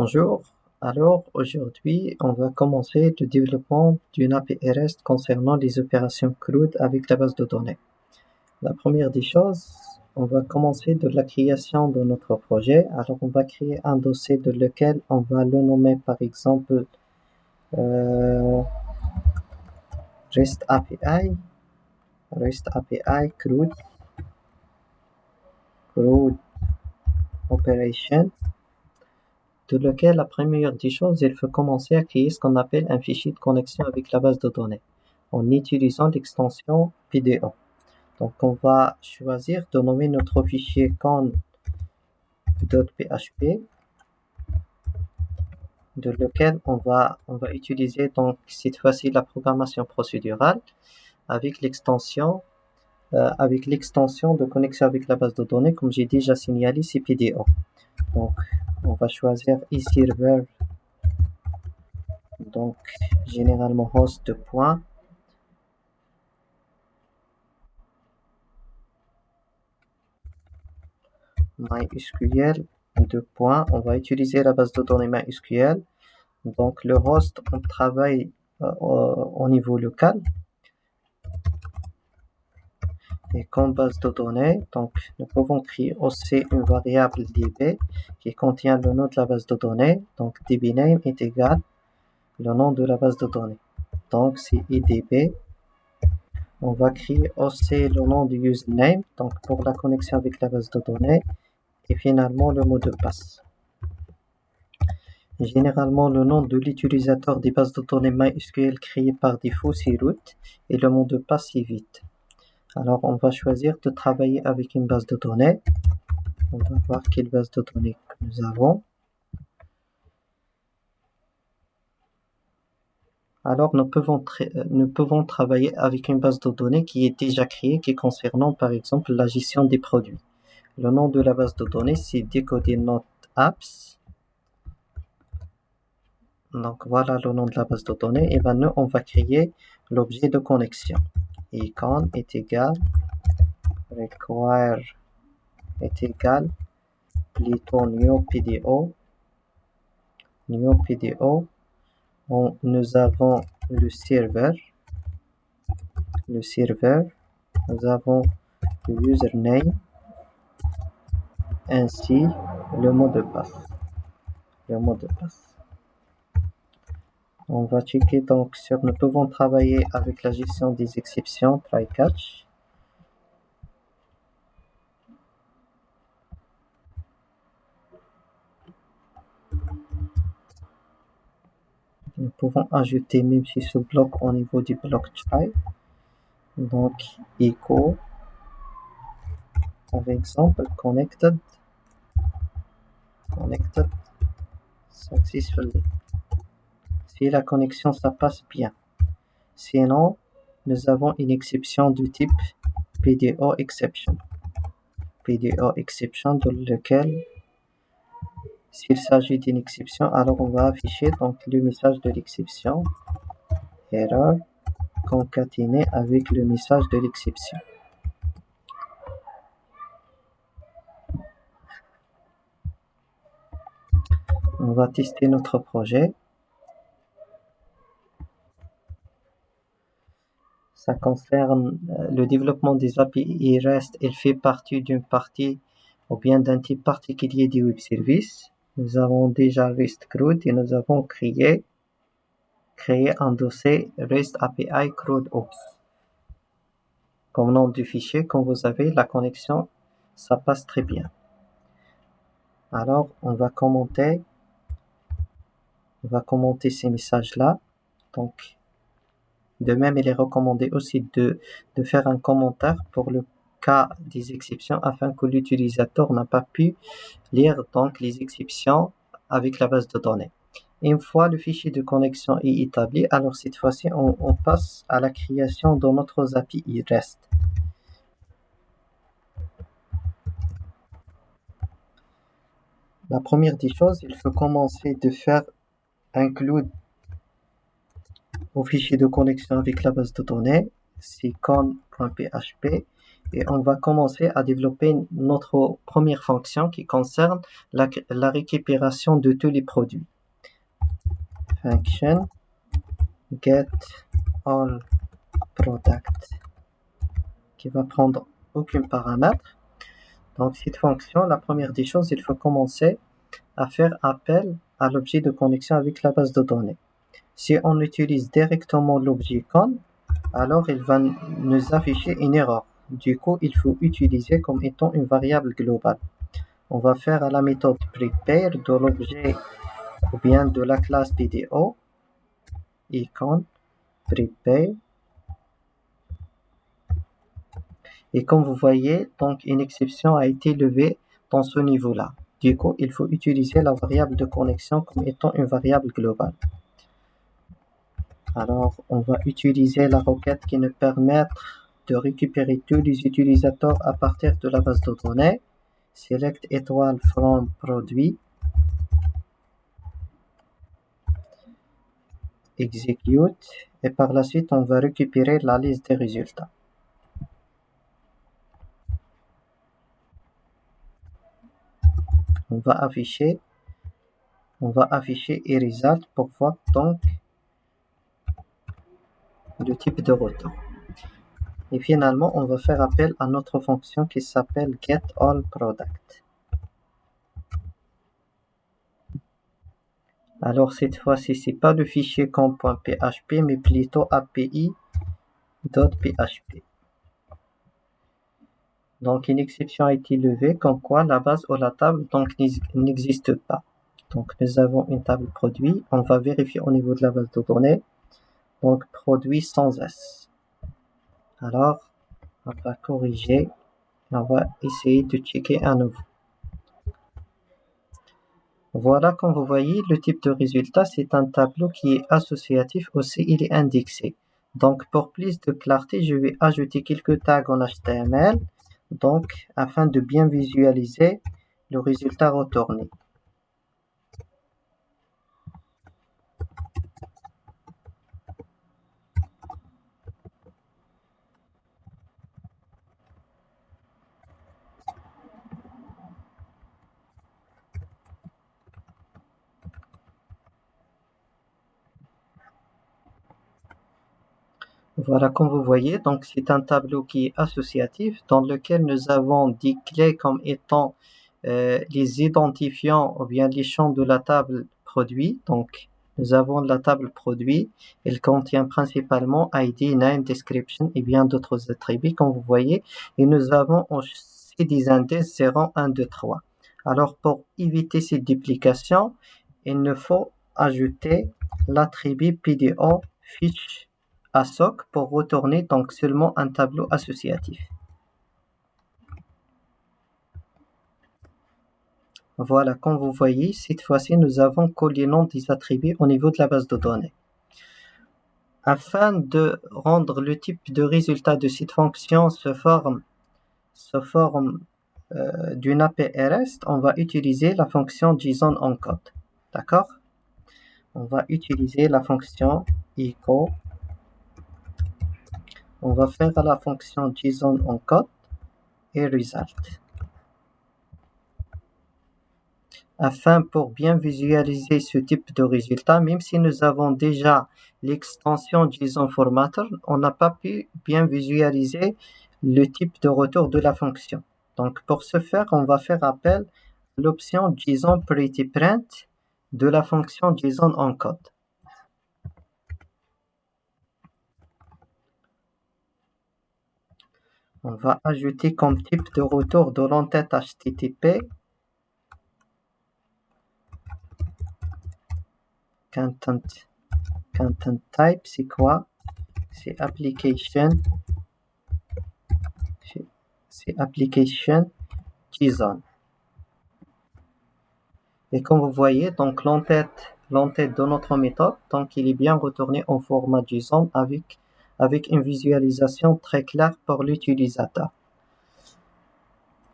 Bonjour, alors aujourd'hui on va commencer le développement d'une API REST concernant les opérations CRUD avec la base de données. La première des choses, on va commencer de la création de notre projet. Alors on va créer un dossier de lequel on va le nommer par exemple REST API CRUD Operation, de lequel la première des choses, il faut commencer à créer ce qu'on appelle un fichier de connexion avec la base de données en utilisant l'extension PDO. Donc on va choisir de nommer notre fichier con.php, de lequel on va utiliser donc cette fois-ci la programmation procédurale avec l'extension de connexion avec la base de données, comme j'ai déjà signalé, c'est PDO. Donc on va choisir ici server, donc généralement host de point MySQL de point, on va utiliser la base de données MySQL. Donc le host, on travaille au niveau local. Et comme base de données, donc nous pouvons créer aussi une variable db qui contient le nom de la base de données. Donc dbName est égal le nom de la base de données. Donc c'est idb. On va créer aussi le nom du username, donc pour la connexion avec la base de données. Et finalement le mot de passe. Généralement, le nom de l'utilisateur des bases de données MySQL créées par défaut, c'est root, et le mot de passe, c'est vite. Alors, on va choisir de travailler avec une base de données. On va voir quelle base de données que nous avons. Alors, nous pouvons travailler avec une base de données qui est déjà créée, qui concernant, par exemple, la gestion des produits. Le nom de la base de données, c'est decoded.apps. Donc, voilà le nom de la base de données. Et maintenant, on va créer l'objet de connexion. Icon est égal require est égal plutôt new PDO. Nous avons le serveur, nous avons le username ainsi le mot de passe. On va checker donc sur nous pouvons travailler avec la gestion des exceptions try catch. Nous pouvons ajouter même si ce bloc au niveau du bloc try. Donc echo par exemple connected successfully. Si la connexion ça passe bien. Sinon, nous avons une exception du type PDO exception dans lequel s'il s'agit d'une exception, alors on va afficher donc le message de l'exception erreur concaténé avec le message de l'exception. On va tester notre projet. Ça concerne le développement des API REST. Elle fait partie d'une partie ou bien d'un type particulier des web services. Nous avons déjà REST CRUD et nous avons créé un dossier REST API CRUD Ops. Comme nom du fichier, comme vous avez, la connexion, ça passe très bien. Alors, on va commenter ces messages-là. Donc, de même, il est recommandé aussi de faire un commentaire pour le cas des exceptions afin que l'utilisateur n'a pas pu lire donc les exceptions avec la base de données. Une fois le fichier de connexion est établi, alors cette fois-ci, on passe à la création de notre API REST. La première des choses, il faut commencer de faire include au fichier de connexion avec la base de données. sicon.php et on va commencer à développer notre première fonction qui concerne la récupération de tous les produits. Function get all product qui va prendre aucun paramètre. Donc cette fonction, la première des choses, il faut commencer à faire appel à l'objet de connexion avec la base de données. Si on utilise directement l'objet con, alors il va nous afficher une erreur. Du coup, il faut utiliser comme étant une variable globale. On va faire à la méthode prepare de l'objet ou bien de la classe BDO icon prepare. Et comme vous voyez, donc une exception a été levée dans ce niveau-là. Du coup, il faut utiliser la variable de connexion comme étant une variable globale. Alors, on va utiliser la requête qui nous permet de récupérer tous les utilisateurs à partir de la base de données. Select étoile from produit. Execute. Et par la suite, on va récupérer la liste des résultats. On va afficher result pour voir donc le type de retour. Et finalement, on va faire appel à notre fonction qui s'appelle getAllProduct. Alors cette fois-ci, c'est pas le fichier com.php, mais plutôt api.php. Donc une exception a été levée, comme quoi la base ou la table donc n'existe pas. Donc nous avons une table produit. On va vérifier au niveau de la base de données. Donc produit sans S. Alors on va corriger. On va essayer de checker à nouveau. Voilà, comme vous voyez, le type de résultat, c'est un tableau qui est associatif, aussi il est indexé. Donc, pour plus de clarté, je vais ajouter quelques tags en HTML, donc, afin de bien visualiser le résultat retourné. Voilà, comme vous voyez, donc c'est un tableau qui est associatif dans lequel nous avons des clés comme étant les identifiants ou bien les champs de la table produit. Donc, nous avons la table produit. Elle contient principalement ID, name, description et bien d'autres attributs, comme vous voyez. Et nous avons aussi des indices 0, 1, 2, 3. Alors, pour éviter cette duplication, il nous faut ajouter l'attribut PDO fiche assoc pour retourner donc seulement un tableau associatif. Voilà, comme vous voyez, cette fois-ci, nous avons collé le nom des attributs au niveau de la base de données. Afin de rendre le type de résultat de cette fonction se forme d'une API REST, on va utiliser la fonction JSON encode. D'accord? On va utiliser la fonction echo. On va faire la fonction JSON encode et result. Afin pour bien visualiser ce type de résultat, même si nous avons déjà l'extension JSON Formatter, on n'a pas pu bien visualiser le type de retour de la fonction. Donc pour ce faire, on va faire appel à l'option JSON Pretty Print de la fonction JSON encode. On va ajouter comme type de retour de l'entête HTTP content type, c'est quoi? C'est application JSON. Et comme vous voyez, donc l'entête de notre méthode, donc il est bien retourné en format JSON avec une visualisation très claire pour l'utilisateur.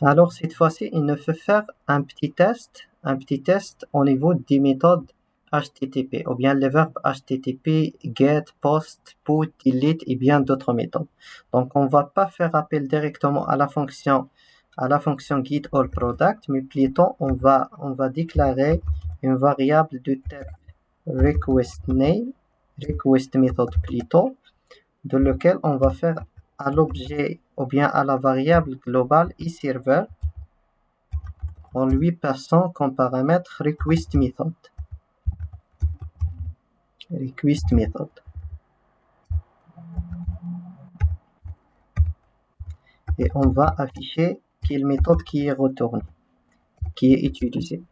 Alors cette fois-ci, il nous faut faire un petit test au niveau des méthodes HTTP, ou bien les verbes HTTP, get, post, put, delete et bien d'autres méthodes. Donc, on va pas faire appel directement à la fonction get all product, mais plutôt on va déclarer une variable de type request name, request method plutôt, de lequel on va faire à l'objet ou bien à la variable globale eServer en lui passant comme paramètre request method. Et on va afficher quelle méthode qui est retournée, qui est utilisée.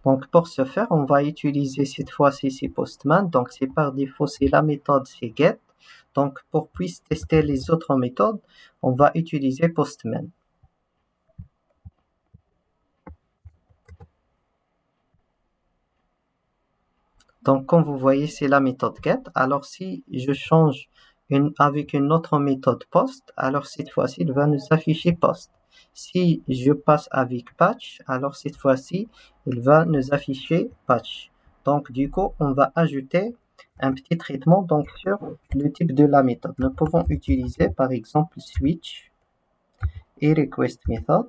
Donc pour ce faire, on va utiliser cette fois-ci Postman. Donc c'est par défaut, c'est la méthode c'est get. Donc pour puisse tester les autres méthodes, on va utiliser Postman. Donc comme vous voyez, c'est la méthode get. Alors si je change avec une autre méthode post, alors cette fois-ci, il va nous afficher post. Si je passe avec patch, alors cette fois-ci, il va nous afficher patch. Donc du coup, on va ajouter un petit traitement donc sur le type de la méthode. Nous pouvons utiliser par exemple switch et request method.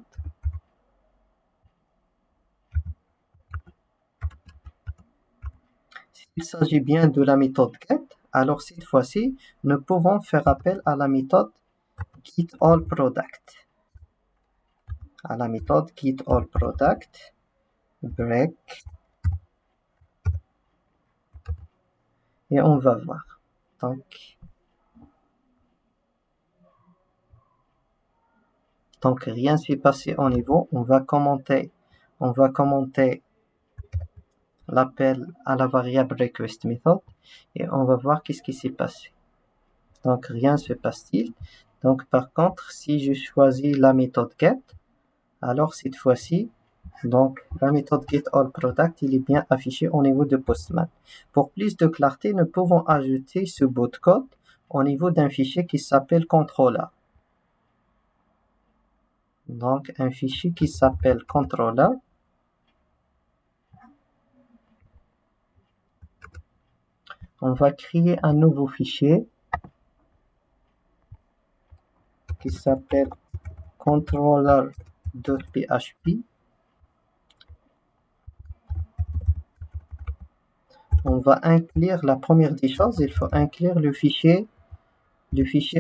S'il s'agit bien de la méthode get, alors cette fois-ci, nous pouvons faire appel à la méthode getAllProduct. À la méthode getAllProduct, break, et on va voir. Donc rien ne s'est passé au niveau. On va commenter l'appel à la variable request method et on va voir qu'est-ce qui s'est passé. Donc rien ne se passe-t-il. Donc par contre, si je choisis la méthode get, alors cette fois-ci, donc la méthode getAllProduct, il est bien affiché au niveau de Postman. Pour plus de clarté, nous pouvons ajouter ce bout de code au niveau d'un fichier qui s'appelle controller. Donc un fichier qui s'appelle controller. On va créer un nouveau fichier qui s'appelle controller.php. On va inclure la première des choses, il faut inclure le fichier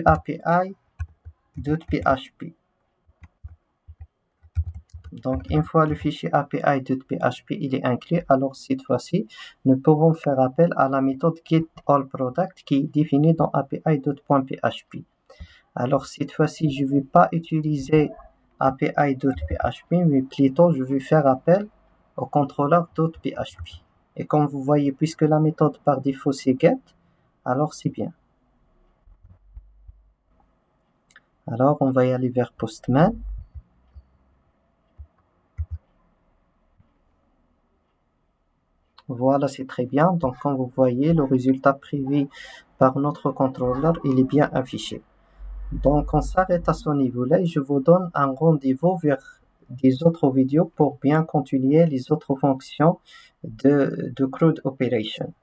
API.php. Donc une fois le fichier API.php il est inclus, alors cette fois-ci nous pouvons faire appel à la méthode getAllProduct qui est définie dans API.php. Alors cette fois-ci je ne vais pas utiliser API.php, mais plutôt je vais faire appel au controller.php. Et comme vous voyez, puisque la méthode par défaut c'est get, alors c'est bien. Alors on va y aller vers Postman. Voilà, c'est très bien. Donc comme vous voyez, le résultat prévu par notre contrôleur, il est bien affiché. Donc on s'arrête à ce niveau-là et je vous donne un rendez-vous vers des autres vidéos pour bien continuer les autres fonctions de CRUD Operation.